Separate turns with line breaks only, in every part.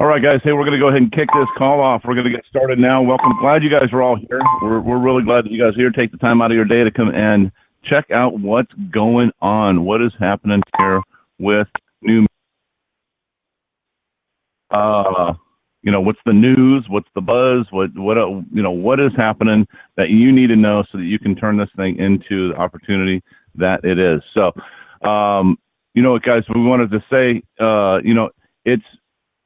All right, guys. Hey, we're going to go ahead and kick this call off. We're going to get started now. Welcome. Glad you guys are all here. We're really glad that you guys are here. Take the time out of your day to come and check out what's going on. What is happening here with new? What's the news? What's the buzz? What is happening that you need to know so that you can turn this thing into the opportunity that it is. So, guys, we wanted to say,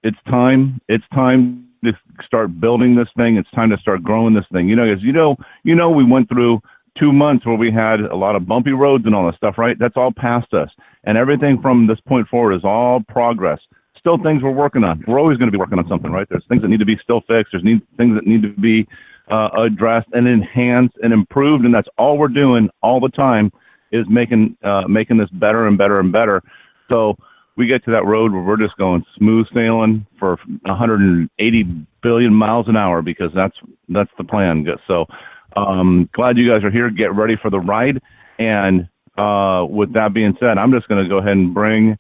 it's time. It's time to start building this thing. It's time to start growing this thing. As we went through 2 months where we had a lot of bumpy roads and all that stuff, right? That's all past us. And everything from this point forward is all progress. Still things we're working on. We're always going to be working on something, right? There's things that need to be still fixed. There's things that need to be addressed and enhanced and improved. And that's all we're doing all the time is making this better and better and better. So we get to that road where we're just going smooth sailing for 180 billion miles an hour because that's the plan. So glad you guys are here. Get ready for the ride. And with that being said, I'm just going to go ahead and bring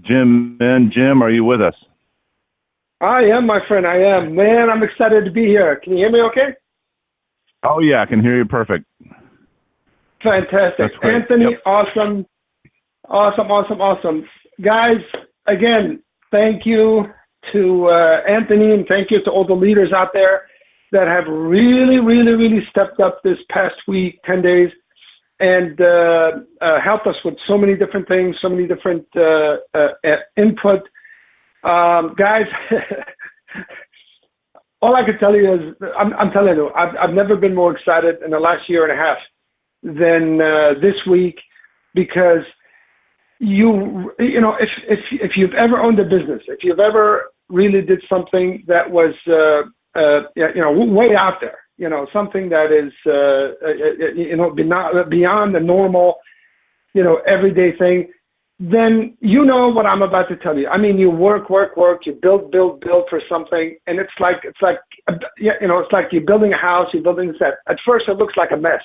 Jim in. Jim, are you with us?
I am, my friend. I am. Man, I'm excited to be here. Can you hear me okay?
Oh, yeah. I can hear you perfect.
Fantastic. Anthony, yep. Awesome. Guys, again, thank you to Anthony, and thank you to all the leaders out there that have really, really, really stepped up this past week, 10 days, and helped us with so many different things, so many different input. Guys, all I can tell you is, I'm telling you, I've never been more excited in the last year and a half than this week, because if you've ever owned a business, if you've ever really did something that was way out there, something that is beyond the normal, everyday thing, then you know what I'm about to tell you. I mean, you work, you build for something, and it's like you're building a house, you're building a set. At first, it looks like a mess.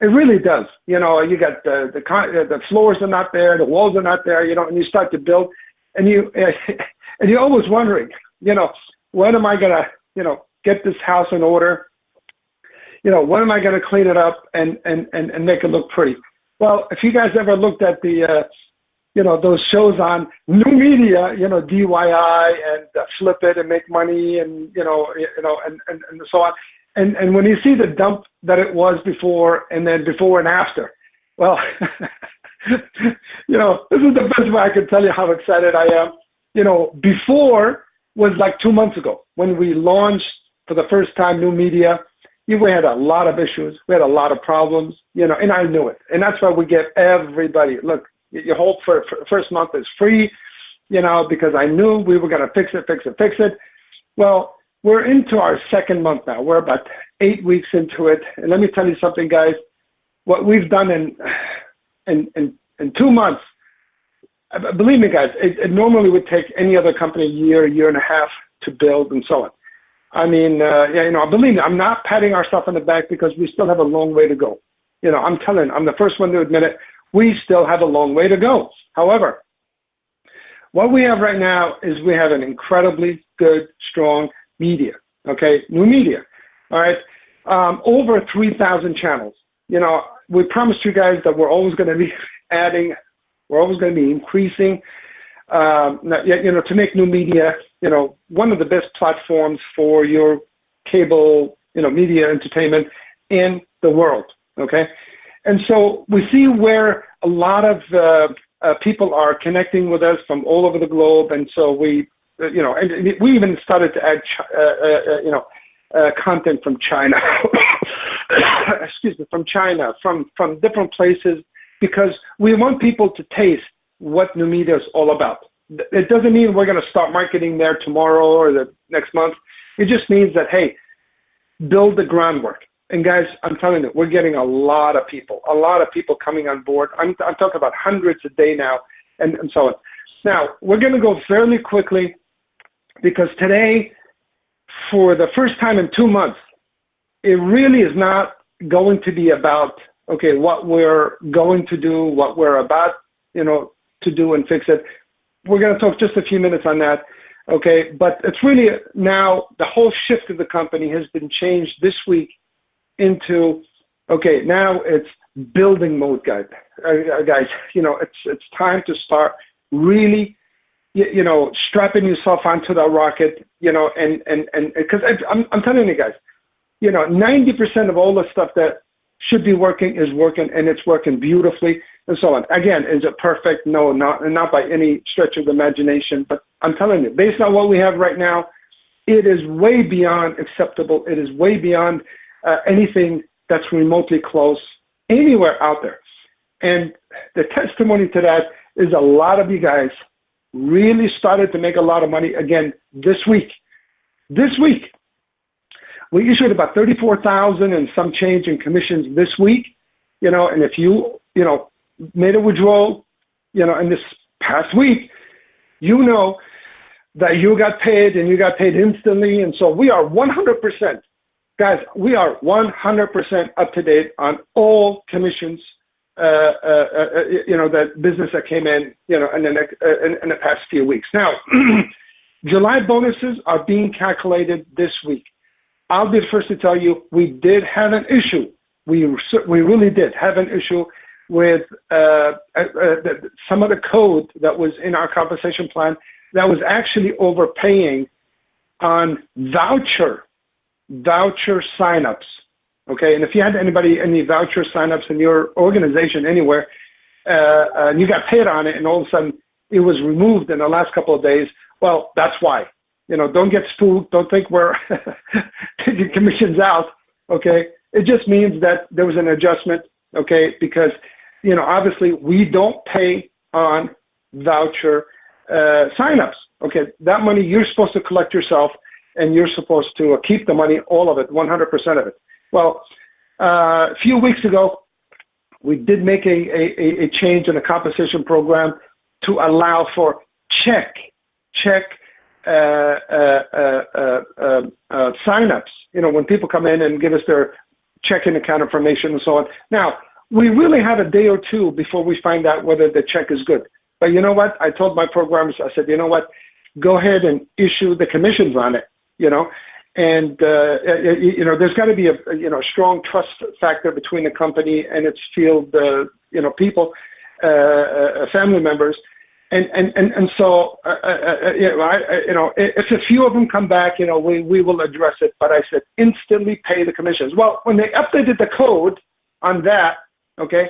It really does. You got the floors are not there, the walls are not there, and you start to build, and you're always wondering, when am I gonna, get this house in order? When am I gonna clean it up and make it look pretty? Well, if you guys ever looked at the, those shows on NUmedia, DIY and Flip It and Make Money and and so on. And when you see the dump that it was before and then before and after, well, this is the best way I can tell you how excited I am. Before was like 2 months ago when we launched for the first time NUmedia. We had a lot of issues. We had a lot of problems, and I knew it. And that's why we get everybody, look, your whole first month is free, because I knew we were going to fix it. Well, we're into our second month now. We're about 8 weeks into it. And let me tell you something, guys. What we've done in 2 months, believe me, guys, it normally would take any other company a year and a half to build and so on. I mean, believe me, I'm not patting ourselves on the back because we still have a long way to go. I'm the first one to admit it. We still have a long way to go. However, what we have right now is we have an incredibly good, strong media, okay? NUmedia, all right? Over 3,000 channels. We promised you guys that we're always going to be adding, we're always going to be increasing, to make NUmedia, one of the best platforms for your cable, media entertainment in the world, okay? And so we see where a lot of people are connecting with us from all over the globe, and so we even started to add, content from China, from China, from different places, because we want people to taste what NUmedia is all about. It doesn't mean we're going to start marketing there tomorrow or the next month. It just means that, hey, build the groundwork. And guys, I'm telling you, we're getting a lot of people coming on board. I'm talking about hundreds a day now, and so on. Now, we're going to go fairly quickly, because today, for the first time in 2 months, it really is not going to be about, okay, what we're going to do, what we're about, to do and fix it. We're going to talk just a few minutes on that. Okay, but it's really now the whole shift of the company has been changed this week into, okay, now it's building mode, guys. You know, it's time to start really, you know, strapping yourself onto the rocket, you know, and because I'm telling you guys, you know, 90% of all the stuff that should be working is working, and it's working beautifully, and so on. Again, is it perfect? No, not by any stretch of the imagination, but I'm telling you, based on what we have right now, it is way beyond acceptable. It is way beyond anything that's remotely close anywhere out there. And the testimony to that is a lot of you guys really started to make a lot of money again this week. This week, we issued about 34,000 and some change in commissions this week, you know, and if you, you know, made a withdrawal, you know, in this past week, you know that you got paid and you got paid instantly. And so we are 100%, guys, we are 100% up to date on all commissions, you know, that business that came in, you know, in the past few weeks. Now, July bonuses are being calculated this week. I'll be the first to tell you, we did have an issue. We really did have an issue with some of the code that was in our compensation plan that was actually overpaying on voucher signups. Okay, and if you had any voucher signups in your organization anywhere, and you got paid on it, and all of a sudden it was removed in the last couple of days, well, that's why. You know, don't get spooked. Don't think we're taking commissions out. Okay, it just means that there was an adjustment. Okay, because you know, obviously we don't pay on voucher signups. Okay, that money you're supposed to collect yourself, and you're supposed to keep the money, all of it, 100% of it. Well, a few weeks ago, we did make a change in the compensation program to allow for check signups. You know, when people come in and give us their checking account information and so on. Now, we really have a day or two before we find out whether the check is good. But you know what? I told my programmers, I said, you know what? Go ahead and issue the commissions on it, you know. And, you know, there's got to be a strong trust factor between the company and its field, you know, people, family members. And so, you know, if a few of them come back, you know, we will address it. But I said, instantly pay the commissions. Well, when they updated the code on that, okay,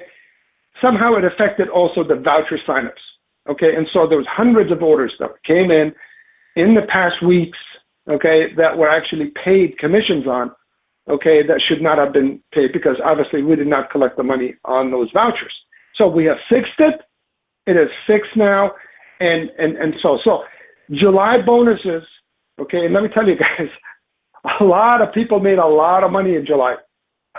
somehow it affected also the voucher signups. Okay, and so there was hundreds of orders that came in the past weeks, okay, that were actually paid commissions on, okay, that should not have been paid because obviously we did not collect the money on those vouchers. So we have fixed it. It is fixed now, and so July bonuses, okay, and let me tell you guys, a lot of people made a lot of money in July.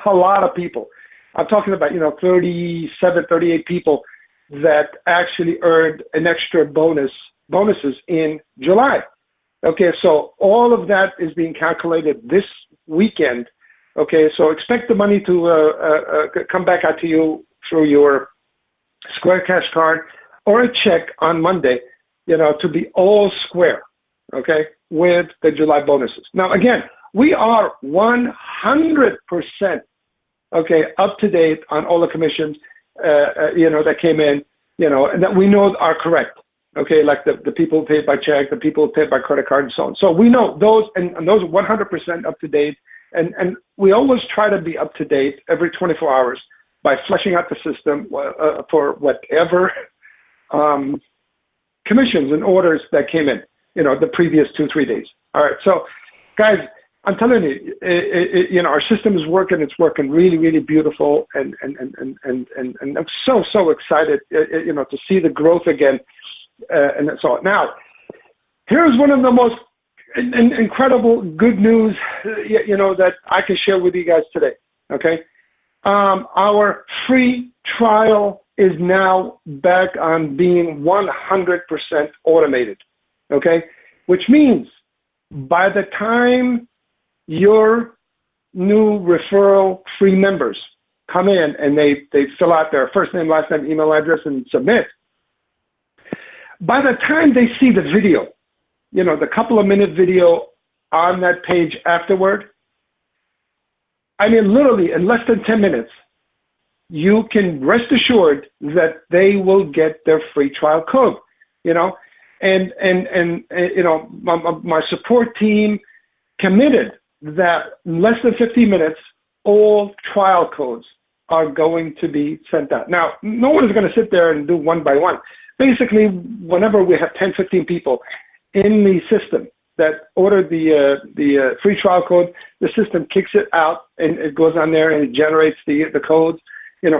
A lot of people. I'm talking about, you know, 37, 38 people that actually earned an extra bonuses in July. Okay, so all of that is being calculated this weekend. Okay, so expect the money to come back out to you through your Square Cash card or a check on Monday, you know, to be all square, okay, with the July bonuses. Now, again, we are 100%, okay, up to date on all the commissions, you know, that came in, you know, and that we know are correct. Okay, like the people paid by check, the people paid by credit card, and so on. So we know those, and those are 100% up to date. And we always try to be up to date every 24 hours by fleshing out the system for whatever commissions and orders that came in, you know, the previous 2-3 days. All right, so guys, I'm telling you, you know, our system is working. It's working really, really beautiful, and I'm so excited, you know, to see the growth again. And so now, here's one of the most incredible good news, you know, that I can share with you guys today. Okay, our free trial is now back on being 100% automated. Okay, which means by the time your new referral free members come in and they fill out their first name, last name, email address, and submit, by the time they see the video, the couple of minute video on that page afterward, I mean, literally in less than 10 minutes, you can rest assured that they will get their free trial code, and my support team committed that in less than 15 minutes, all trial codes are going to be sent out. Now, no one is going to sit there and do one by one. Basically, whenever we have 10, 15 people in the system that order the free trial code, the system kicks it out and it goes on there and it generates the codes,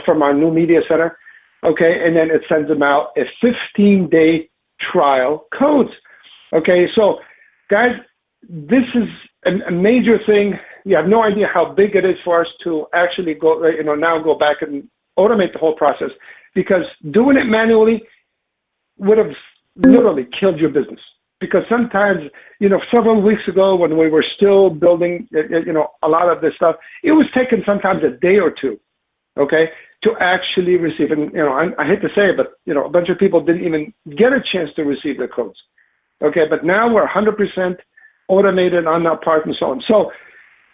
from our NUmedia Center, okay, and then it sends them out a 15-day trial codes, okay. So, guys, this is a major thing. You have no idea how big it is for us to actually go, now go back and automate the whole process, because doing it manually would have literally killed your business. Because sometimes, several weeks ago when we were still building, a lot of this stuff, it was taking sometimes a day or two, okay, to actually receive. And, I hate to say it, but, a bunch of people didn't even get a chance to receive the codes, okay. But now we're 100% automated on that part and so on. So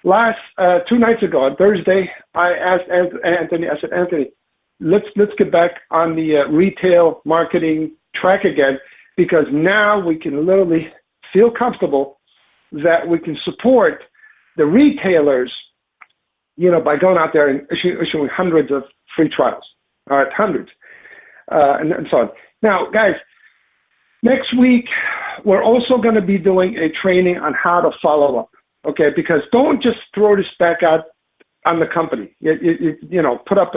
last 2 nights ago, on Thursday, I asked Anthony, I said, Anthony, let's get back on the retail marketing track again, because now we can literally feel comfortable that we can support the retailers, by going out there and issuing hundreds of free trials, all right, hundreds, and so on. Now, guys, next week, we're also going to be doing a training on how to follow up, okay? Because don't just throw this back out on the company. Put up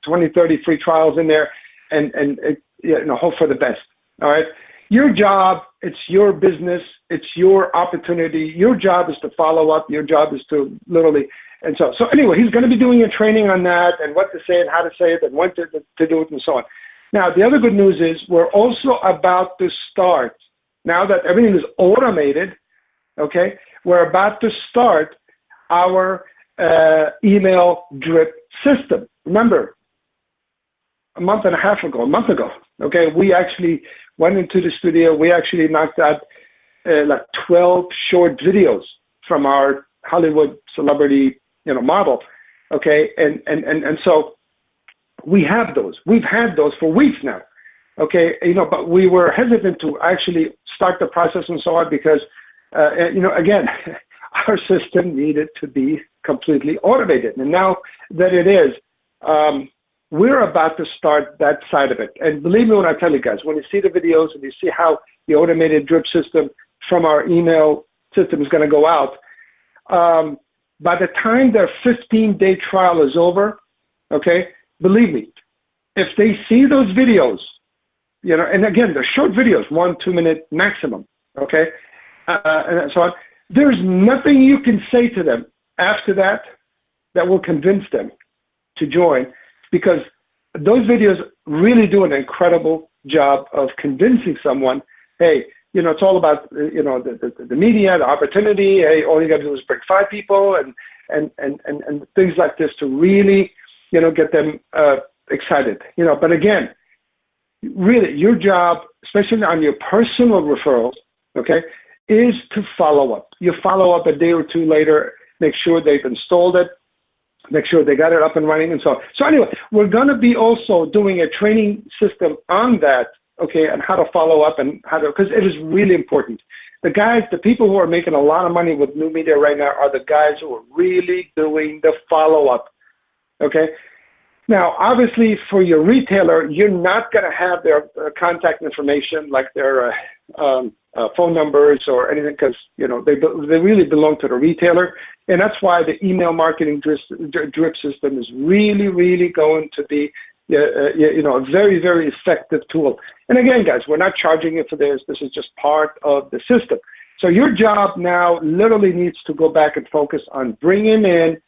20, 30 free trials in there and hope for the best, all right? Your job, it's your business, it's your opportunity. Your job is to follow up. Your job is to literally, and so anyway, he's going to be doing a training on that and what to say and how to say it and when to do it and so on. Now, the other good news is we're also about to start, now that everything is automated, okay, we're about to start our email drip system. Remember, a month ago, okay, we actually went into the studio. We actually knocked out like 12 short videos from our Hollywood celebrity, model, okay, and so we have those. We've had those for weeks now, okay, but we were hesitant to actually start the process and so on because, again, our system needed to be completely automated, and now that it is, we're about to start that side of it. And believe me when I tell you guys, when you see the videos and you see how the automated drip system from our email system is going to go out, by the time their 15-day trial is over, okay, believe me, if they see those videos, and again, they're short videos, 1-2 minute maximum, okay, and so on, there's nothing you can say to them after that that will convince them to join, because those videos really do an incredible job of convincing someone, hey, it's all about, the media, the opportunity. Hey, all you got to do is bring 5 people and things like this to really, get them excited. But again, really your job, especially on your personal referrals, okay, is to follow up. You follow up a day or 2 later, make sure they've installed it, make sure they got it up and running and so on. So anyway, we're going to be also doing a training system on that, okay, and how to follow up and how to, because it is really important. The people who are making a lot of money with NUmedia right now are the guys who are really doing the follow-up, okay? Now, obviously, for your retailer, you're not going to have their contact information, like their phone numbers or anything, because they really belong to the retailer, and that's why the email marketing drip system is really, really going to be a very, very effective tool. And again, guys, we're not charging you for this. This is just part of the system. So your job now literally needs to go back and focus on bringing in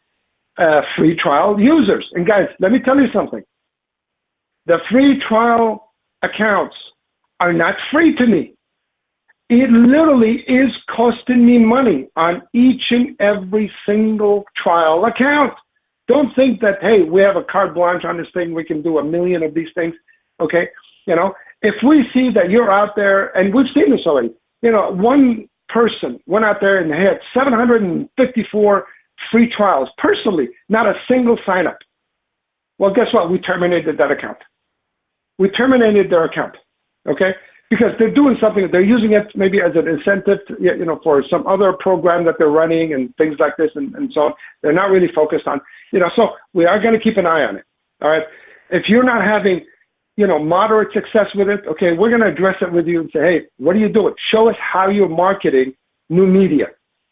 free trial users. And guys, let me tell you something. The free trial accounts are not free to me. It literally is costing me money on each and every single trial account. Don't think that, hey, we have a carte blanche on this thing, we can do 1 million of these things, okay? if we see that you're out there, and we've seen this already, one person went out there and they had 754 free trials personally, not a single sign up. Well, guess what? We terminated that account. We terminated their account, okay? Because they're doing something, they're using it maybe as an incentive, for some other program that they're running and things like this and so on. They're not really focused on, so we are going to keep an eye on it, all right? If you're not having, moderate success with it, okay, we're going to address it with you and say, hey, what are you doing? Show us how you're marketing NUmedia,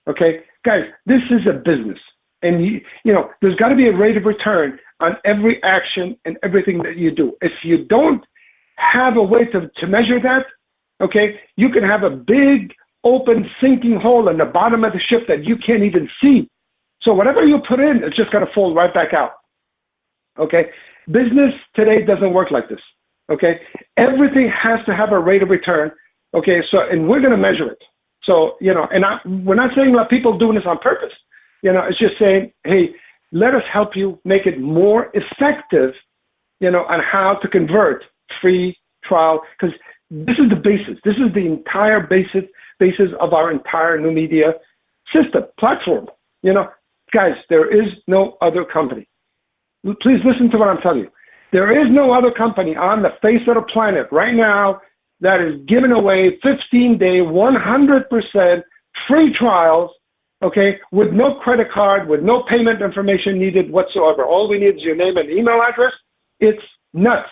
okay? Guys, this is a business. And, there's got to be a rate of return on every action and everything that you do. If you don't have a way to measure that, okay, you can have a big, open, sinking hole in the bottom of the ship that you can't even see. So whatever you put in, it's just going to fall right back out, okay? Business today doesn't work like this, okay? Everything has to have a rate of return, okay? So, and we're going to measure it. So, we're not saying about people doing this on purpose. It's just saying, hey, let us help you make it more effective, on how to convert free trial, because this is the basis. This is the entire basis of our entire NUmedia system, platform. Guys, there is no other company. Please listen to what I'm telling you. There is no other company on the face of the planet right now that is giving away 15-day, 100% free trials, okay, with no credit card, with no payment information needed whatsoever. All we need is your name and email address. It's nuts,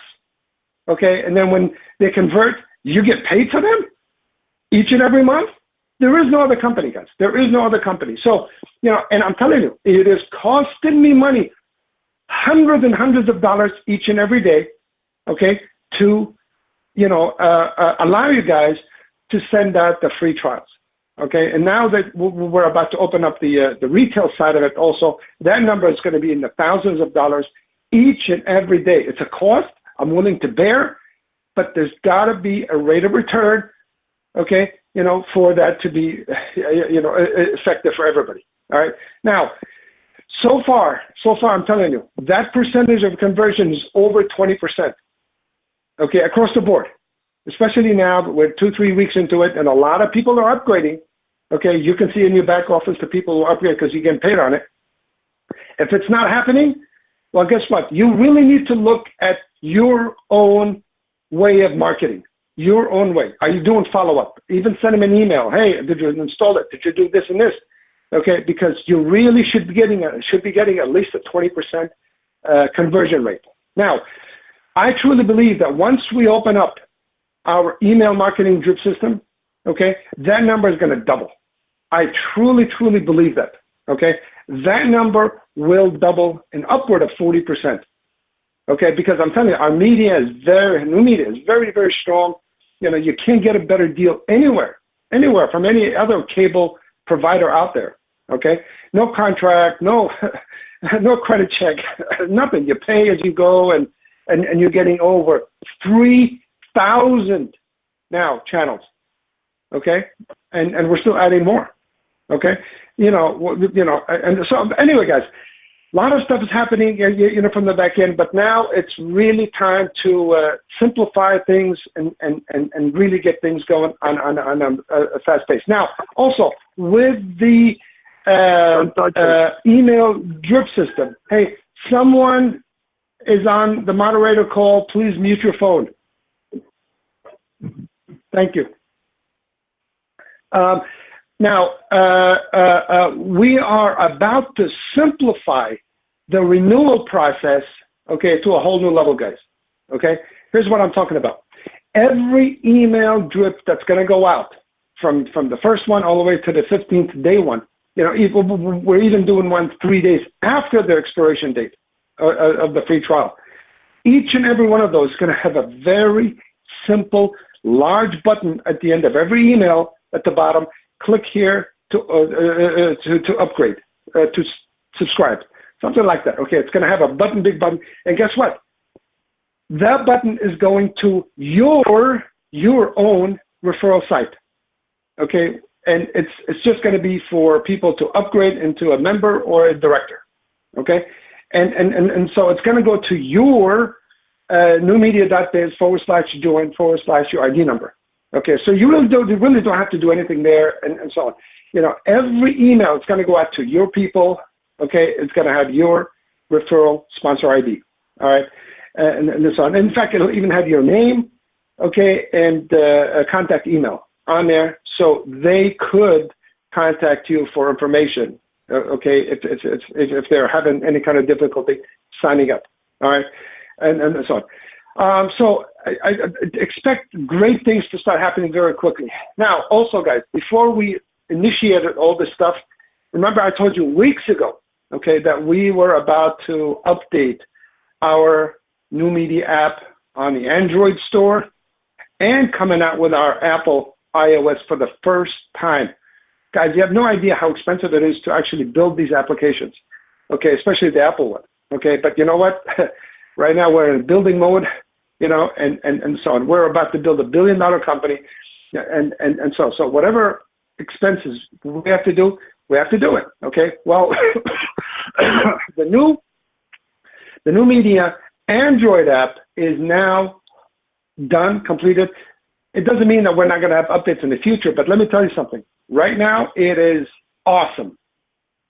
okay? And then when they convert, you get paid for them each and every month. There is no other company, guys. There is no other company. So, and I'm telling you, it is costing me money, hundreds and hundreds of dollars each and every day, okay, to, allow you guys to send out the free trials. Okay, and now that we're about to open up the retail side of it also, that number is going to be in the thousands of dollars each and every day. It's a cost I'm willing to bear, but there's got to be a rate of return, okay, for that to be, effective for everybody. All right. Now, so far, I'm telling you, that percentage of conversion is over 20%, okay, across the board. Especially now that we're 2-3 weeks into it, and a lot of people are upgrading. Okay, you can see in your back office the people who upgrade because you get paid on it. If it's not happening, well, guess what? You really need to look at your own way of marketing, your own way. Are you doing follow-up? Even send them an email. Hey, did you install it? Did you do this and this? Okay, because you really should be getting at least a 20% conversion rate. Now, I truly believe that once we open up our email marketing drip system, okay, that number is going to double. I truly, truly believe that, okay? That number will double and upward of 40%, okay? Because I'm telling you, our NUmedia is very, very strong. You can't get a better deal anywhere from any other cable provider out there, okay? No contract, no credit check, nothing. You pay as you go, and you're getting over 3,000 now channels, okay, and we're still adding more, okay, and so anyway, guys, a lot of stuff is happening, from the back end, but now it's really time to simplify things and really get things going on a fast pace. Now, also with the email drip system, hey, someone is on the moderator call. Please mute your phone. Thank you. Now, we are about to simplify the renewal process, okay, to a whole new level, guys. Okay, here's what I'm talking about. Every email drip that's going to go out from the first one all the way to the 15th day one, we're even doing one 3 days after the expiration date of the free trial. Each and every one of those is going to have a very simple, large button at the end of every email at the bottom. Click here to upgrade, to subscribe, something like that. Okay, it's going to have a button, big button, and guess what? That button is going to your own referral site. Okay, and it's just going to be for people to upgrade into a member or a director. Okay, and so it's going to go to your NUmedia.biz/join/your ID number. Okay, so you really don't have to do anything there, and so on. You know, every email is going to go out to your people. Okay, it's going to have your referral sponsor ID. All right, and so on. In fact, it'll even have your name, okay, and a contact email on there, so they could contact you for information. Okay, if they're having any kind of difficulty signing up. All right, and so on. So I expect great things to start happening very quickly. Now, also, guys, before we initiated all this stuff, remember I told you weeks ago, okay, that we were about to update our NUmedia app on the Android store and coming out with our Apple iOS for the first time. Guys, you have no idea how expensive it is to actually build these applications, okay, especially the Apple one, okay? But you know what? Right now we're in building mode, you know, and so on. We're about to build $1 billion company, and so whatever expenses we have to do it, okay? Well, the NUmedia Android app is now done, completed. It doesn't mean that we're not going to have updates in the future, but let me tell you something. Right now, it is awesome.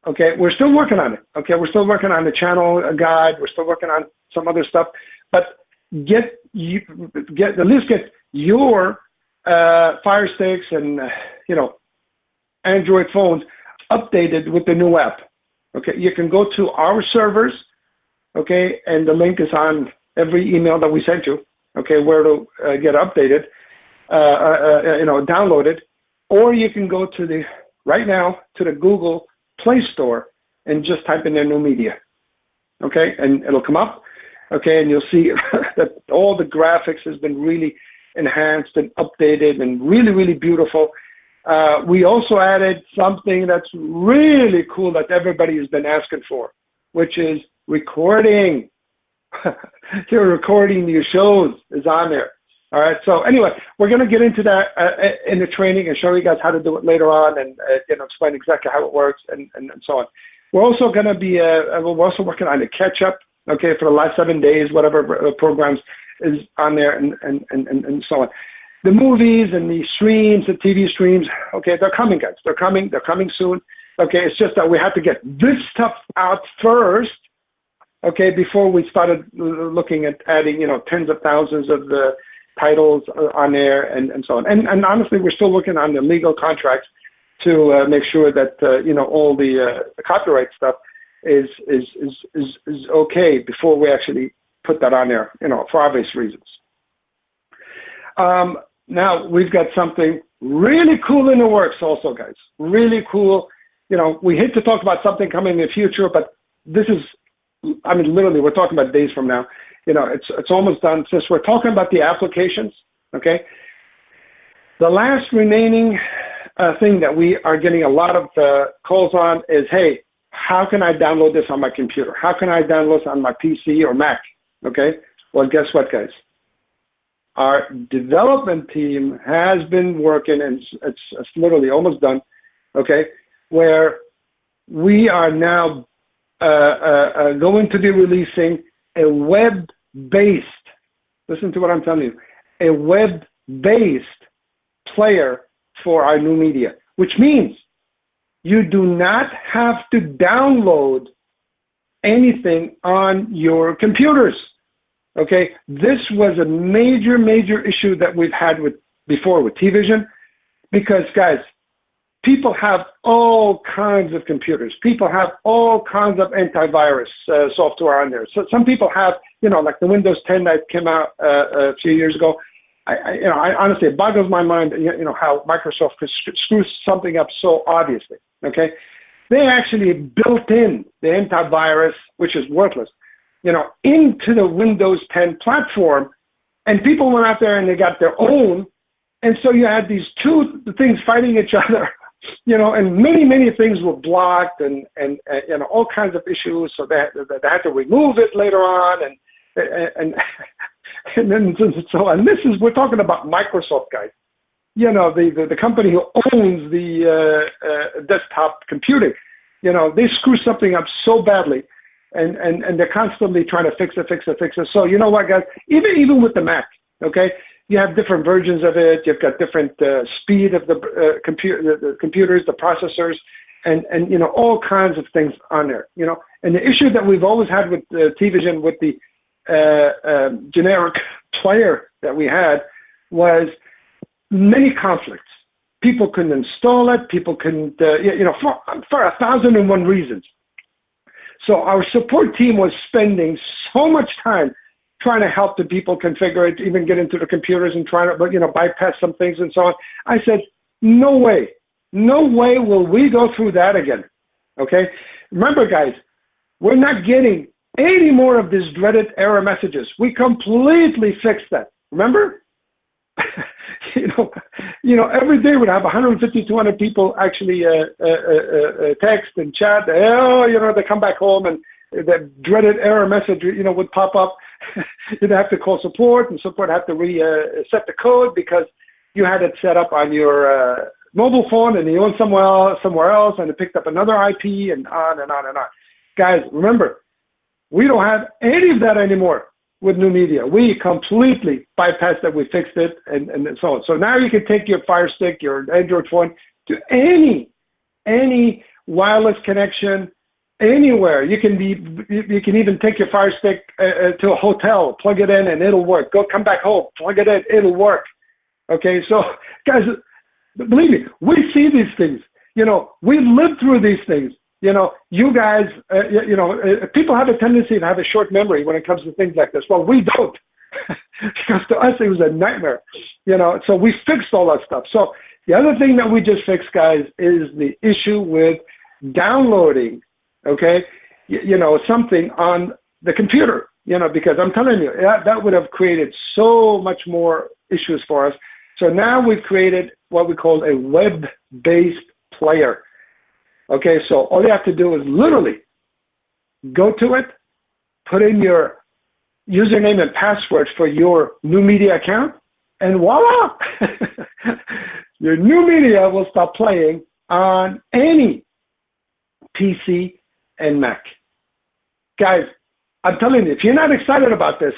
Okay, we're still working on it. Okay, we're still working on the channel guide. We're still working on some other stuff. But at least get your Fire Sticks and Android phones updated with the new app. Okay, you can go to our servers. Okay, and the link is on every email that we sent you. Okay, where to get updated, downloaded. Or you can go to right now to the Google Play Store and just type in their NUmedia, okay? And it'll come up, okay? And you'll see that all the graphics has been really enhanced and updated and really, really beautiful. We also added something that's really cool that everybody has been asking for, which is recording. You're recording your shows is on there. All right. So anyway, we're going to get into that in the training and show you guys how to do it later on, and explain exactly how it works and so on. We're also going to be we're also working on the catch up. Okay, for the last 7 days, whatever programs is on there and so on. The movies and the streams, the TV streams. Okay, they're coming, guys. They're coming. They're coming soon. Okay, it's just that we have to get this stuff out first. Okay, before we started looking at adding tens of thousands of the titles on there and so on. And honestly, we're still working on the legal contracts to make sure that all the copyright stuff is okay before we actually put that on there, for obvious reasons. Now we've got something really cool in the works also, guys. Really cool. We hate to talk about something coming in the future, but this is, literally, we're talking about days from now. It's almost done. Since we're talking about the applications, okay, the last remaining thing that we are getting a lot of calls on is, hey, how can I download this on my computer? How can I download this on my PC or Mac? Okay, well, guess what, guys? Our development team has been working, and it's literally almost done, okay, where we are now going to be releasing a web-based, listen to what I'm telling you, a web-based player for our NUmedia, which means you do not have to download anything on your computers, okay? This was a major, major issue that we've had before with TVision, because, guys, people have all kinds of computers. People have all kinds of antivirus software on there. So some people have, like the Windows 10 that came out a few years ago. I honestly, it boggles my mind, how Microsoft could screw something up so obviously, okay? They actually built in the antivirus, which is worthless, into the Windows 10 platform, and people went out there and they got their own, and so you had these two things fighting each other. And many things were blocked and all kinds of issues. So they had to remove it later on, and then so on. We're talking about Microsoft, guys. The company who owns the desktop computing. They screw something up so badly and they're constantly trying to fix it. So you know what, guys? Even with the Mac, okay, you have different versions of it. You've got different speed of the computers, the processors, and you know, all kinds of things on there. You know, and the issue that we've always had with TVision, with the generic player that we had, was many conflicts. People couldn't install it. People couldn't, you know, for 1,001 reasons. So our support team was spending so much time trying to help the people configure it, even get into the computers and trying to, you know, bypass some things and so on. I said, no way will we go through that again. Okay. Remember, guys, we're not getting any more of these dreaded error messages. We completely fixed that. Remember? you know, every day we'd have 150, 200 people actually text and chat. Oh, you know, they come back home and the dreaded error message, you know, would pop up. You'd have to call support, and support had to reset the code because you had it set up on your mobile phone, and you went somewhere else, and it picked up another IP, and on and on and on. Guys, remember, we don't have any of that anymore with NUmedia. We completely bypassed that. We fixed it, and so on. So now you can take your Fire Stick, your Android phone, to any wireless connection anywhere. You can even take your Fire Stick to a hotel, plug it in, and it'll work. Come back home, plug it in, it'll work. Okay, so guys, believe me, we see these things. You know, we lived through these things. You know, you guys, you know, people have a tendency to have a short memory when it comes to things like this. Well, we don't, because to us it was a nightmare. You know, so we fixed all that stuff. So the other thing that we just fixed, guys, is the issue with downloading. Okay, you know, something on the computer. You know, because I'm telling you, that would have created so much more issues for us. So now we've created what we call a web-based player. Okay, so all you have to do is literally go to it, put in your username and password for your NUmedia account, and voila! Your NUmedia will start playing on any PC and Mac. Guys, I'm telling you, if you're not excited about this,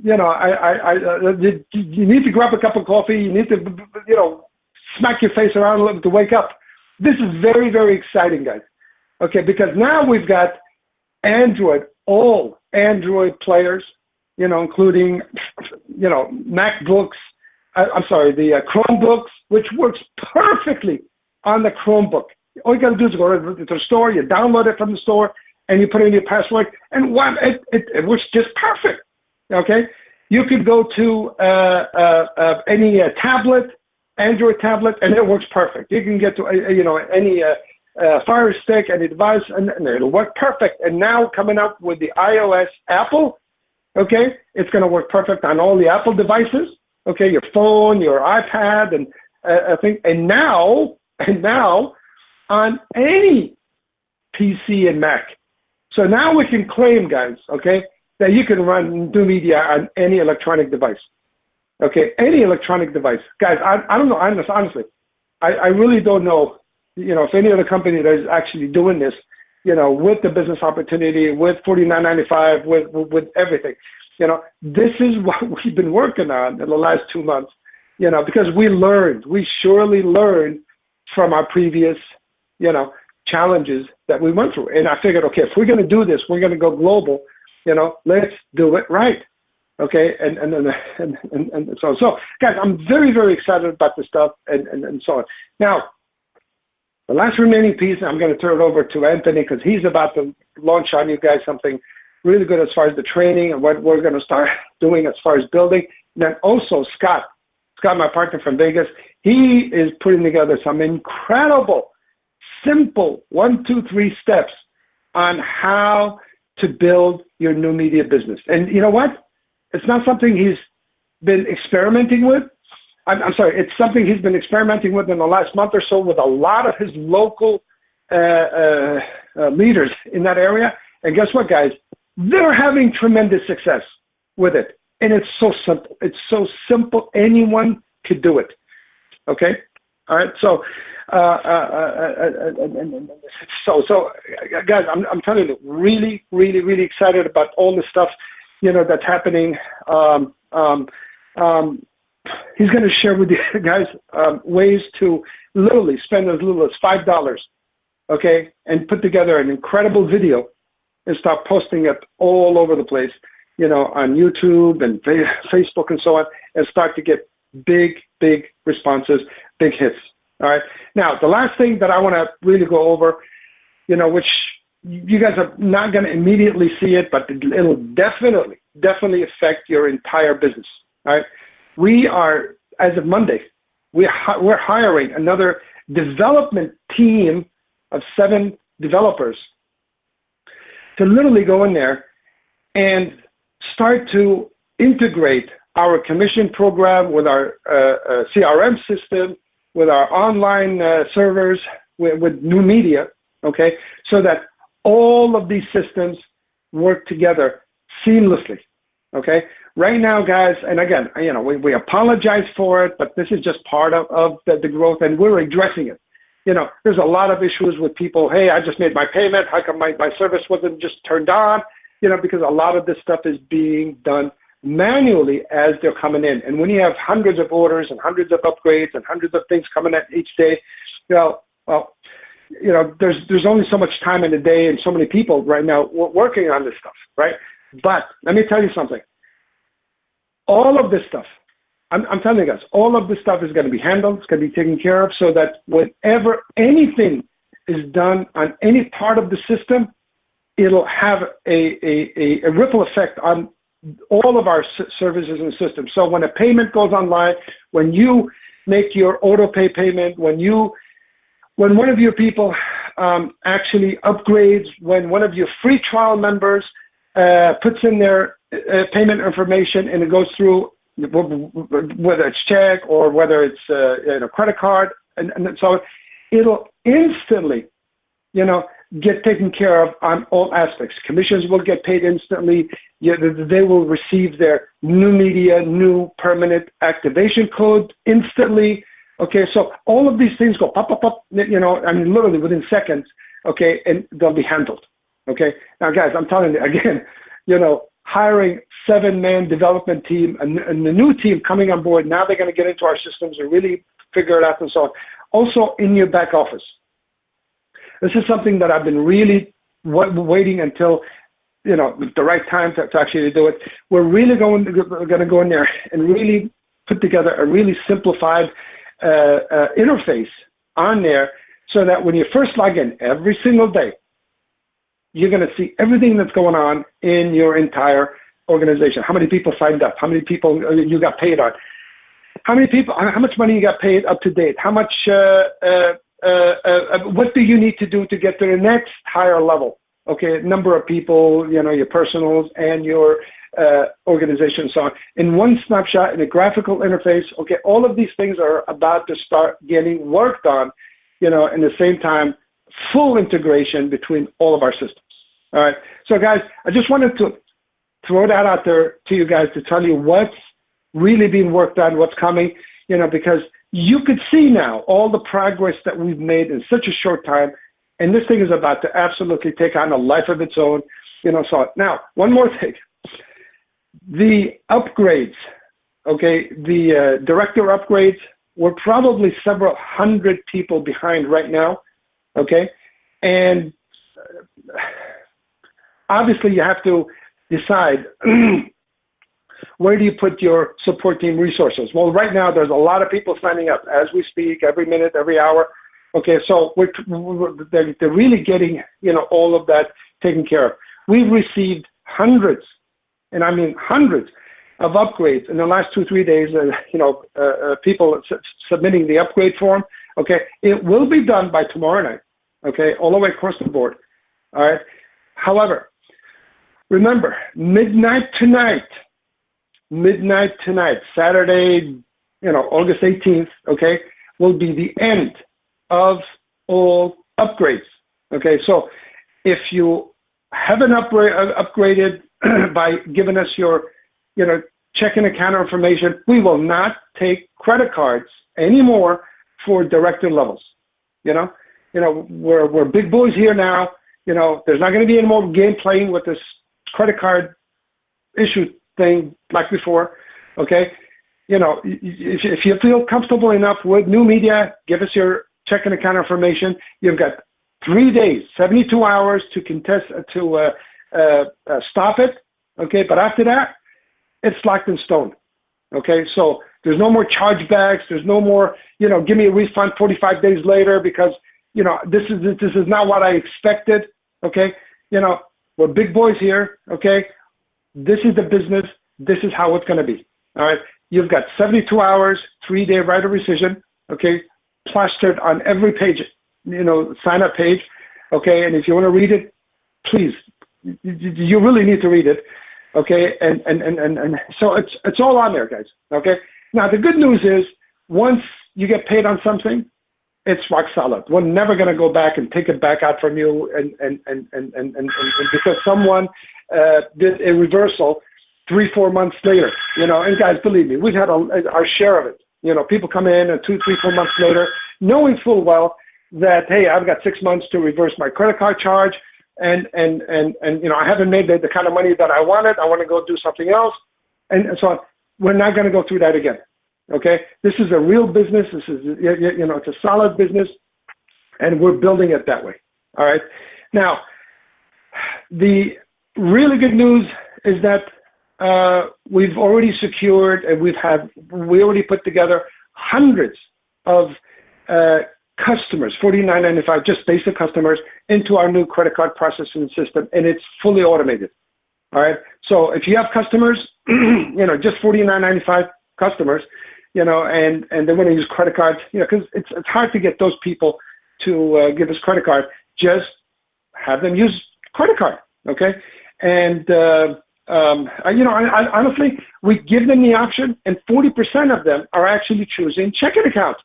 you know, you need to grab a cup of coffee. You need to, you know, smack your face around a little to wake up. This is very, very exciting, guys. Okay, because now we've got Android, all Android players, you know, including, you know, MacBooks, the Chromebooks, which works perfectly on the Chromebook. All you got to do is go to the store, you download it from the store, and you put in your password, and it works just perfect. Okay, you could go to any tablet, Android tablet, and it works perfect. You can get to you know, any Fire Stick, any device, and it'll work perfect. And now coming up with the iOS Apple, okay, it's going to work perfect on all the Apple devices. Okay, your phone, your iPad, and I think, and now on any PC and Mac. So now we can claim, guys, okay, that you can run NUmedia on any electronic device. Okay, any electronic device. Guys, I don't know, honestly, I really don't know, you know, if any other company that is actually doing this, you know, with the business opportunity, with $49.95, with everything. You know, this is what we've been working on in the last 2 months, you know, because we surely learned from our previous, you know, challenges that we went through. And I figured, okay, if we're going to do this, we're going to go global, you know, let's do it right. Okay, and so on. So, guys, I'm very, very excited about this stuff and so on. Now, the last remaining piece, I'm going to turn it over to Anthony because he's about to launch on you guys something really good as far as the training and what we're going to start doing as far as building. And then also Scott, my partner from Vegas, he is putting together some incredible, simple 1, 2, 3 steps on how to build your NUmedia business. And you know what? It's not something he's been experimenting with. I'm sorry, it's something he's been experimenting with in the last month or so with a lot of his local leaders in that area. And guess what, guys? They're having tremendous success with it. And it's so simple. It's so simple. Anyone could do it. Okay? All right, so guys, I'm telling you, really excited about all the stuff, that's happening. He's going to share with you guys ways to literally spend as little as $5, okay, and put together an incredible video and start posting it all over the place, on YouTube and Facebook and so on, and start to get big responses, big hits. All right. Now, the last thing that I want to really go over, which you guys are not going to immediately see it, but it'll definitely affect your entire business. All right. We are, as of Monday, we're hiring another development team of 7 developers to literally go in there and start to integrate our commission program with our CRM system, with our online servers, with NUmedia, okay, so that all of these systems work together seamlessly, okay? Right now, guys, and again, we apologize for it, but this is just part of the growth, and we're addressing it. There's a lot of issues with people, hey, I just made my payment, how come my service wasn't just turned on? Because a lot of this stuff is being done manually as they're coming in. And when you have hundreds of orders and hundreds of upgrades and hundreds of things coming in each day, there's only so much time in the day and so many people right now working on this stuff, right? But let me tell you something. All of this stuff, I'm telling you guys, all of this stuff is going to be handled, it's going to be taken care of, so that whenever anything is done on any part of the system, it'll have a ripple effect on all of our services and systems. So when a payment goes online, when you make your auto pay payment, when one of your people actually upgrades, when one of your free trial members puts in their payment information and it goes through, whether it's check or whether it's credit card, and so it'll instantly, get taken care of on all aspects. Commissions will get paid instantly. They will receive their NUmedia new permanent activation code instantly. Okay, so all of these things go pop, literally within seconds. Okay, and they'll be handled. Okay, now guys, I'm telling you again, hiring 7-man development team and the new team coming on board. Now they're going to get into our systems and really figure it out and so on. Also in your back office. This is something that I've been really waiting until, the right time to actually do it. We're really going to go in there and really put together a really simplified interface on there, so that when you first log in every single day, you're going to see everything that's going on in your entire organization. How many people signed up? How many people you got paid on? How much money you got paid up to date? How much, what do you need to do to get to the next higher level? Okay, number of people, your personals and your organization and so on. In one snapshot, in a graphical interface, okay, all of these things are about to start getting worked on, in the same time, full integration between all of our systems. All right, so guys, I just wanted to throw that out there to you guys to tell you what's really being worked on, what's coming, because you could see now all the progress that we've made in such a short time, and this thing is about to absolutely take on a life of its own, so now, one more thing. The upgrades, okay, the director upgrades, we're probably several hundred people behind right now, okay, and obviously you have to decide where do you put your support team resources. Well, right now there's a lot of people signing up as we speak, every minute, every hour. Okay, so they're really getting all of that taken care of. We've received hundreds, and I mean hundreds, of upgrades in the last 2-3 days. People submitting the upgrade form. Okay, it will be done by tomorrow night. Okay, all the way across the board. All right. However, remember, midnight tonight, Saturday, August 18th, okay, will be the end of all upgrades. Okay, so if you haven't upgraded by giving us your, checking account information, we will not take credit cards anymore for director levels. You know, we're big boys here now. You know, there's not going to be any more game playing with this credit card issue thing like before. Okay, you know, if you feel comfortable enough with NUmedia, give us your checking account information. You've got 3 days, 72 hours to contest stop it. Okay, but after that, it's locked in stone. Okay, so there's no more chargebacks. There's no more, you know, give me a refund 45 days later because, you know, this is not what I expected. Okay, you know, we're big boys here. Okay, this is the business. This is how it's going to be. All right, you've got 72 hours, 3-day right of rescission. Okay, plastered on every page, you know, sign up page. Okay, and if you want to read it, please, you really need to read it. Okay, and so it's all on there, guys. Okay, now the good news is once you get paid on something, it's rock solid. We're never going to go back and take it back out from you and because someone did a reversal 3-4 months later, you know. And guys, believe me, we've had our share of it. You know, people come in and 2, 3, 4 months later, knowing full well that, hey, I've got 6 months to reverse my credit card charge. And you know, I haven't made the kind of money that I wanted. I want to go do something else, and so on. We're not going to go through that again. Okay, this is a real business. This is, you know, it's a solid business, and we're building it that way. All right. Now, the really good news is that we've already secured and we already put together hundreds of customers, $49.95, just basic customers, into our new credit card processing system, and it's fully automated. All right. So if you have customers, you know, just $49.95 customers, you know, and they want to use credit cards, you know, because it's hard to get those people to give us credit card. Just have them use credit card. Okay. And you know, I honestly, we give them the option, and 40% of them are actually choosing checking accounts.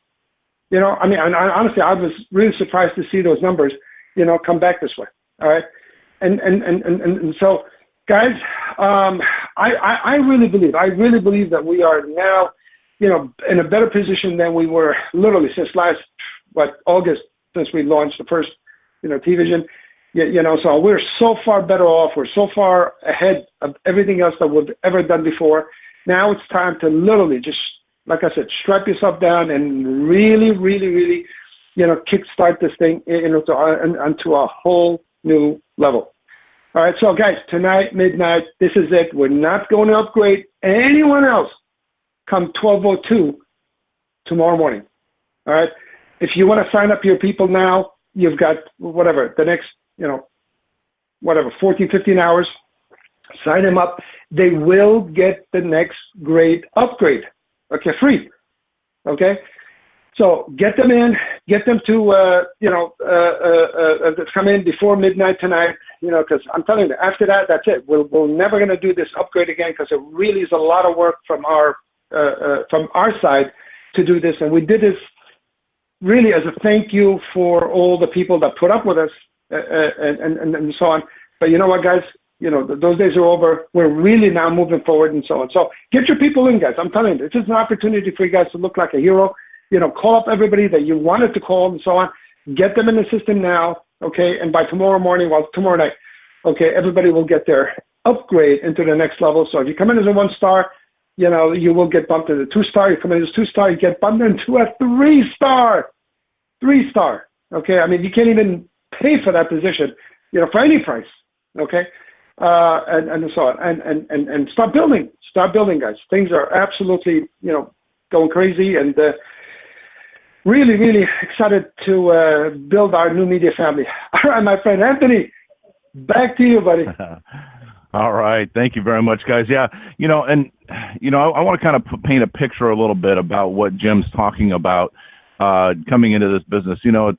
You know, I mean, honestly, I was really surprised to see those numbers, you know, come back this way. All right. And so, guys, I really believe that we are now, you know, in a better position than we were literally since August, since we launched the first, you know, TVision. You know, so we're so far better off. We're so far ahead of everything else that we've ever done before. Now it's time to literally just, like I said, strap yourself down and really, you know, kickstart this thing, you know, onto a whole new level. All right, so guys, tonight, midnight, this is it. We're not going to upgrade anyone else come 12:02 tomorrow morning. All right, if you want to sign up your people now, you've got whatever, the next, you know, whatever, 14, 15 hours, sign them up. They will get the next grade upgrade. Okay, free. Okay, so get them in, get them to come in before midnight tonight. You know, because I'm telling you, after that, that's it. We're never going to do this upgrade again, because it really is a lot of work from our side to do this, and we did this really as a thank you for all the people that put up with us and so on. But you know what, guys? You know, those days are over. We're really now moving forward and so on. So get your people in, guys. I'm telling you, this is an opportunity for you guys to look like a hero. You know, call up everybody that you wanted to call and so on. Get them in the system now, okay? And by tomorrow morning, well, tomorrow night, okay, everybody will get their upgrade into the next level. So if you come in as a 1-star, you know, you will get bumped into 2-star. You come in as 2-star, you get bumped into a 3-star. 3-star, okay? I mean, you can't even pay for that position, you know, for any price, okay? And so on, and start building, guys. Things are absolutely, you know, going crazy, and really excited to build our NUmedia family. All right, my friend Anthony, back to you, buddy.
All right, thank you very much, guys. Yeah, you know, and you know, I want to kind of paint a picture a little bit about what Jim's talking about coming into this business. You know,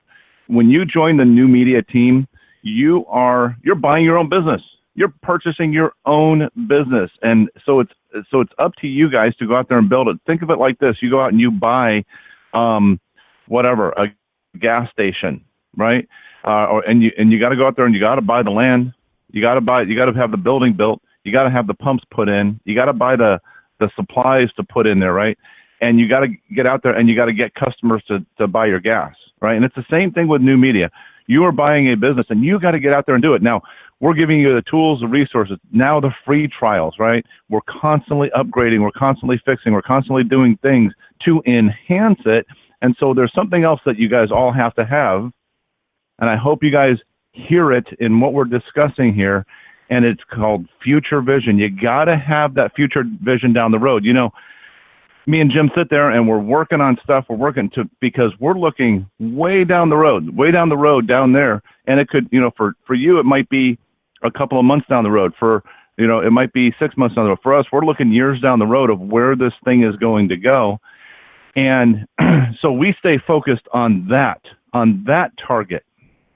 when you join the NUmedia team, you're buying your own business. You're purchasing your own business, and so it's up to you guys to go out there and build it. Think of it like this: you go out and you buy, whatever, a gas station, right? And you got to go out there and you got to buy the land. You got to have the building built. You got to have the pumps put in. You got to buy the supplies to put in there, right? and you got to get out there and you got to get customers to buy your gas, right? And it's the same thing with NUmedia. You are buying a business and you got to get out there and do it. Now, we're giving you the tools, the resources, now the free trials, right? We're constantly upgrading, we're constantly fixing, we're constantly doing things to enhance it. And so there's something else that you guys all have to have, and I hope you guys hear it in what we're discussing here, and it's called future vision. You got to have that future vision down the road. You know, me and Jim sit there and we're working on stuff. We're working because we're looking way down the road down there. And it could, you know, for you, it might be a couple of months down the road. For, you know, it might be 6 months down the road. For us, we're looking years down the road of where this thing is going to go. And so we stay focused on that target.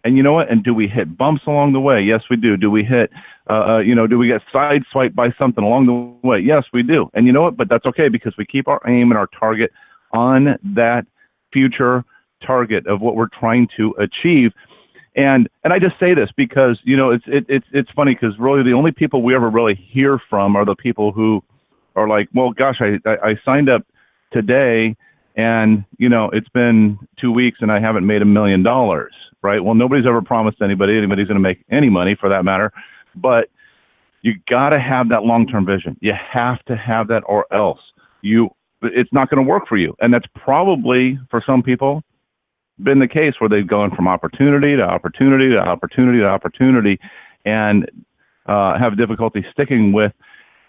And you know what? And do we hit bumps along the way? Yes, we do. Do we hit, you know, do we get sideswiped by something along the way? Yes, we do. And you know what? But that's okay, because we keep our aim and our target on that future target of what we're trying to achieve. And I just say this because, you know, it's funny, because really the only people we ever really hear from are the people who are like, well, gosh, I signed up today, and, you know, it's been 2 weeks and I haven't made $1 million. Right? Well, nobody's ever promised anybody's going to make any money, for that matter, but you got to have that long-term vision. You have to have that, or else it's not going to work for you. And that's probably, for some people, been the case, where they've gone from opportunity to opportunity to opportunity to opportunity, and have difficulty sticking with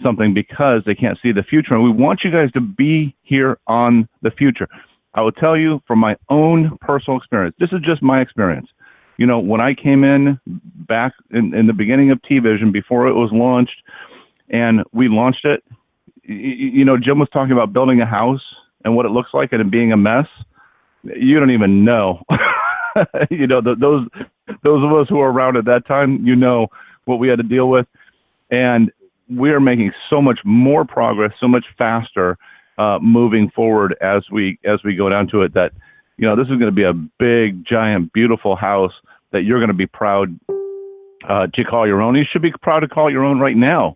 something because they can't see the future. And we want you guys to be here on the future. I will tell you from my own personal experience, this is just my experience. You know, when I came in back in the beginning of T-Vision, before it was launched, and we launched it, you know, Jim was talking about building a house and what it looks like and it being a mess. You don't even know. You know, those of us who were around at that time, you know what we had to deal with. And we are making so much more progress, so much faster, moving forward as we go down to it, that, you know, this is going to be a big, giant, beautiful house that you're going to be proud to call your own. You should be proud to call it your own right now,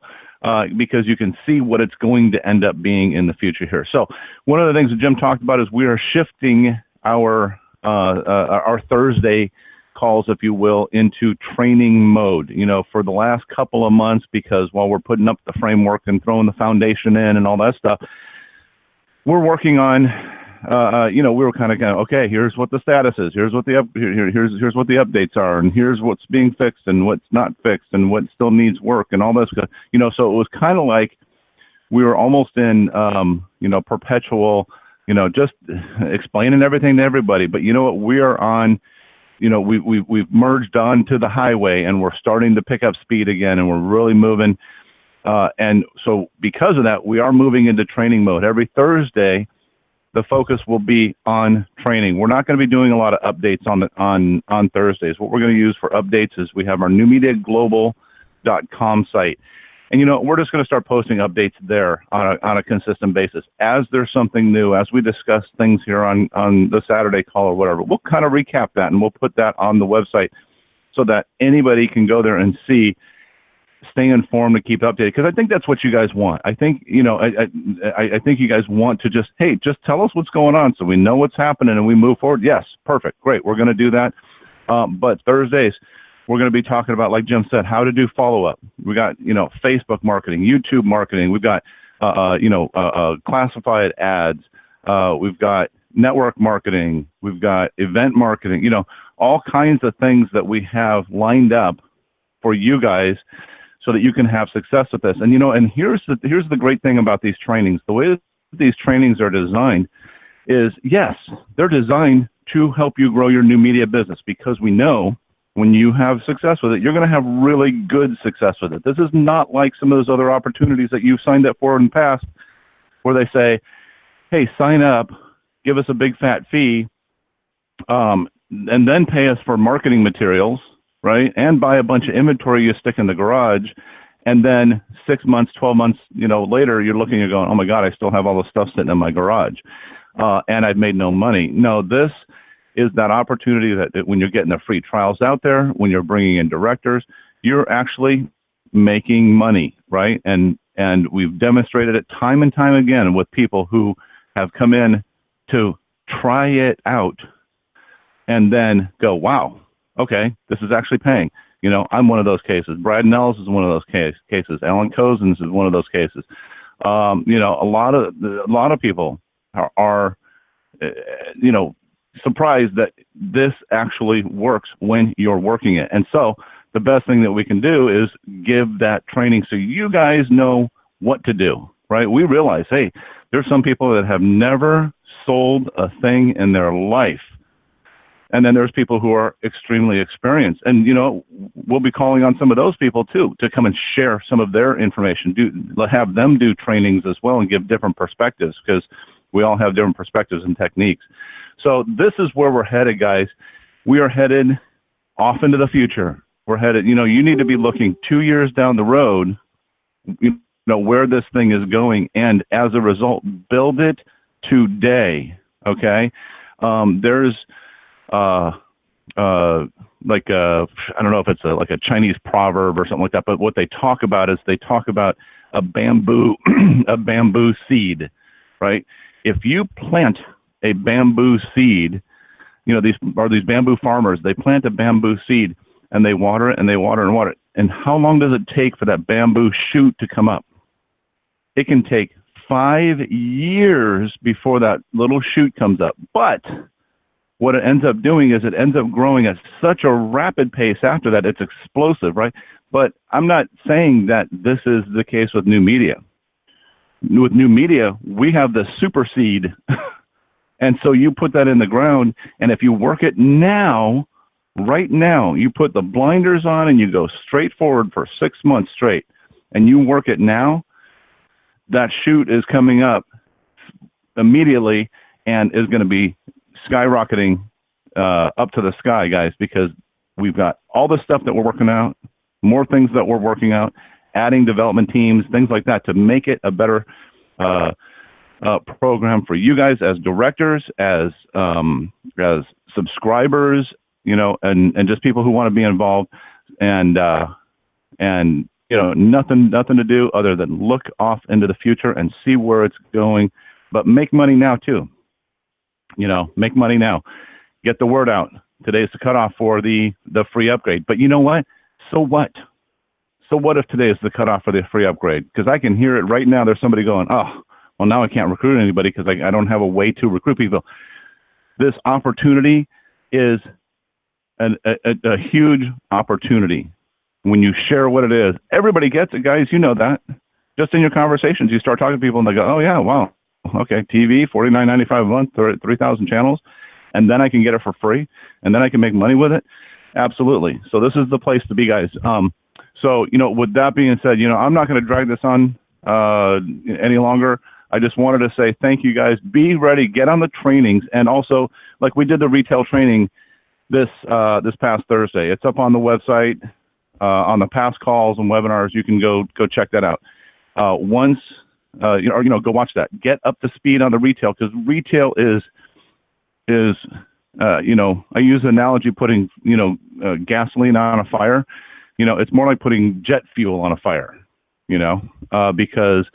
because you can see what it's going to end up being in the future here. So one of the things that Jim talked about is we are shifting our Thursday calls, if you will, into training mode, you know, for the last couple of months, because while we're putting up the framework and throwing the foundation in and all that stuff, we're working on, you know, we were kind of going, okay, here's what the status is. Here's what here's what the updates are, and here's what's being fixed and what's not fixed and what still needs work and all this, you know. So it was kind of like we were almost in, you know, perpetual, you know, just explaining everything to everybody. But you know what? We are on, you know, we've merged onto the highway, and we're starting to pick up speed again, and we're really moving. And so because of that, we are moving into training mode. Every Thursday, the focus will be on training. We're not going to be doing a lot of updates on Thursdays. What we're going to use for updates is we have our NUmediaGlobal.com site. And, you know, we're just going to start posting updates there on a consistent basis. As there's something new, as we discuss things here on the Saturday call or whatever, we'll kind of recap that, and we'll put that on the website so that anybody can go there and see, stay informed, and keep updated, because I think that's what you guys want. I think, you know, I think you guys want to just tell us what's going on so we know what's happening and we move forward. Yes, perfect, great, we're going to do that. But Thursdays, we're going to be talking about, like Jim said, how to do follow-up. We got, you know, Facebook marketing, YouTube marketing. We've got, you know, classified ads. We've got network marketing. We've got event marketing. You know, all kinds of things that we have lined up for you guys, so that you can have success with this. And, you know, and here's the great thing about these trainings. The way that these trainings are designed is, yes, they're designed to help you grow your NUmedia business, because we know when you have success with it, you're going to have really good success with it. This is not like some of those other opportunities that you've signed up for in the past, where they say, hey, sign up, give us a big fat fee, and then pay us for marketing materials, right? And buy a bunch of inventory you stick in the garage. And then 6 months, 12 months, you know, later, you're looking and going, oh my God, I still have all the stuff sitting in my garage. And I've made no money. No, this is that opportunity that when you're getting the free trials out there, when you're bringing in directors, you're actually making money, right? And we've demonstrated it time and time again with people who have come in to try it out and then go, wow, okay, this is actually paying. You know, I'm one of those cases. Brad Nels is one of those cases. Alan Cozens is one of those cases. You know, a lot of people are you know, surprised that this actually works when you're working it. And so the best thing that we can do is give that training so you guys know what to do, right? We realize, hey, there's some people that have never sold a thing in their life. And then there's people who are extremely experienced. And, you know, we'll be calling on some of those people too to come and share some of their information, have them do trainings as well and give different perspectives, because we all have different perspectives and techniques. So this is where we're headed, guys. We are headed off into the future. We're headed, you know, you need to be looking 2 years down the road, you know, where this thing is going. And as a result, build it today. Okay. There's, like I don't know if it's like a Chinese proverb or something like that, but what they talk about is they talk about a bamboo, a bamboo seed, right? If you plant a bamboo seed, you know, these bamboo farmers, they plant a bamboo seed and they water it and they water and water it. And how long does it take for that bamboo shoot to come up? It can take 5 years before that little shoot comes up. But what it ends up doing is it ends up growing at such a rapid pace after that, it's explosive, right? But I'm not saying that this is the case with NUmedia. With NUmedia, we have the super seed. And so you put that in the ground, and if you work it now, right now, you put the blinders on and you go straight forward for 6 months straight, and you work it now, that shoot is coming up immediately and is going to be skyrocketing up to the sky, guys, because we've got all the stuff that we're working out, more things that we're working out, adding development teams, things like that to make it a better program for you guys as directors, as subscribers, you know, and just people who want to be involved, and you know, nothing to do other than look off into the future and see where it's going, but make money now too. You know, make money now. Get the word out. Today's the cutoff for the free upgrade. But you know what? So what? So what if today is the cutoff for the free upgrade? Because I can hear it right now. There's somebody going, oh, well, now I can't recruit anybody because I don't have a way to recruit people. This opportunity is a huge opportunity. When you share what it is, everybody gets it, guys. You know that. Just in your conversations, you start talking to people and they go, oh, yeah, wow. Okay, TV, $49.95 a month, 3,000 channels, and then I can get it for free, and then I can make money with it. Absolutely. So this is the place to be, guys. So, you know, with that being said, you know, I'm not going to drag this on any longer. I just wanted to say thank you, guys. Be ready. Get on the trainings, and also, like we did the retail training this past Thursday. It's up on the website on the past calls and webinars. You can go check that out. Once. You know, go watch that. Get up to speed on the retail, because retail is you know, I use the analogy putting, you know, gasoline on a fire. You know, it's more like putting jet fuel on a fire. You know, because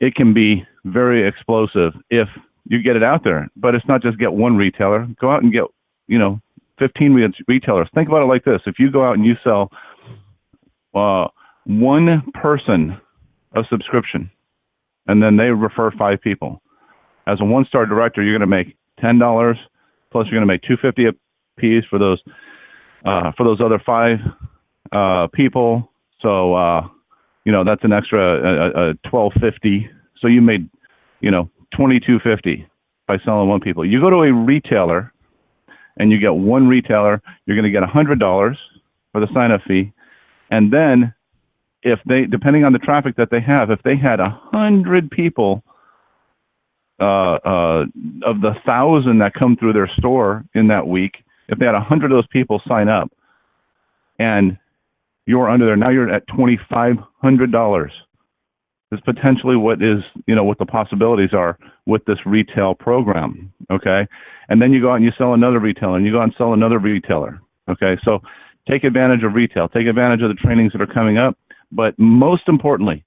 it can be very explosive if you get it out there. But it's not just get one retailer. Go out and get, you know, 15 retailers. Think about it like this: if you go out and you sell one person a subscription, and then they refer 5 people. As a one-star director, you're going to make $10, plus you're going to make $250 a piece for those other 5 people. So you know, that's an extra $12.50. So you made, you know, $22.50 by selling one people. You go to a retailer and you get one retailer, you're going to get $100 for the sign-up fee, and then if they, depending on the traffic that they have, if they had 100 people of the 1,000 that come through their store in that week, if they had 100 of those people sign up, and you're under there, now you're at $2,500. Is potentially what is, you know, what the possibilities are with this retail program. Okay, and then you go out and you sell another retailer, and you go out and sell another retailer. Okay, so take advantage of retail, take advantage of the trainings that are coming up. But most importantly,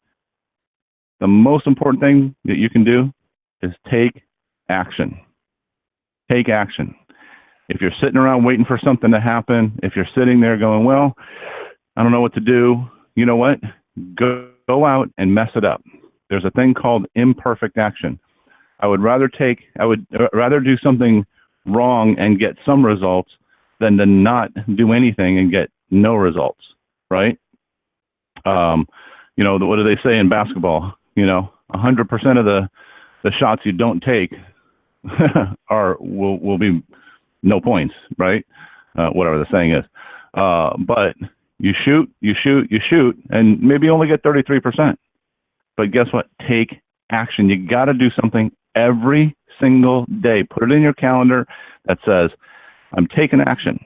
the most important thing that you can do is take action. Take action. If you're sitting around waiting for something to happen, if you're sitting there going, well, I don't know what to do, you know what? Go out and mess it up. There's a thing called imperfect action. I would rather do something wrong and get some results than to not do anything and get no results, right? You know, what do they say in basketball? You know, 100% of the shots you don't take will be no points, right? Whatever the saying is. But you shoot, and maybe only get 33%. But guess what? Take action. You got to do something every single day. Put it in your calendar that says, I'm taking action.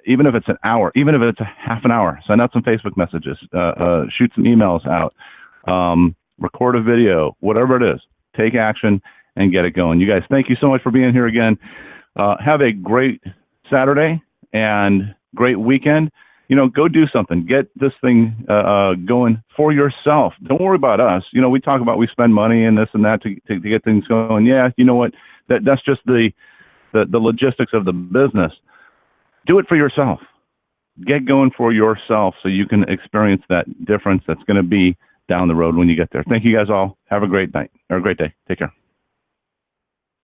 Even if it's an hour, even if it's a half an hour, send out some Facebook messages, shoot some emails out, record a video, whatever it is, take action and get it going. You guys, thank you so much for being here again. Have a great Saturday and great weekend. You know, go do something. Get this thing going for yourself. Don't worry about us. You know, we talk about we spend money and this and that to get things going. Yeah, you know what? That's just the logistics of the business. Do it for yourself. Get going for yourself so you can experience that difference that's going to be down the road when you get there. Thank you guys all. Have a great night or a great day. Take care.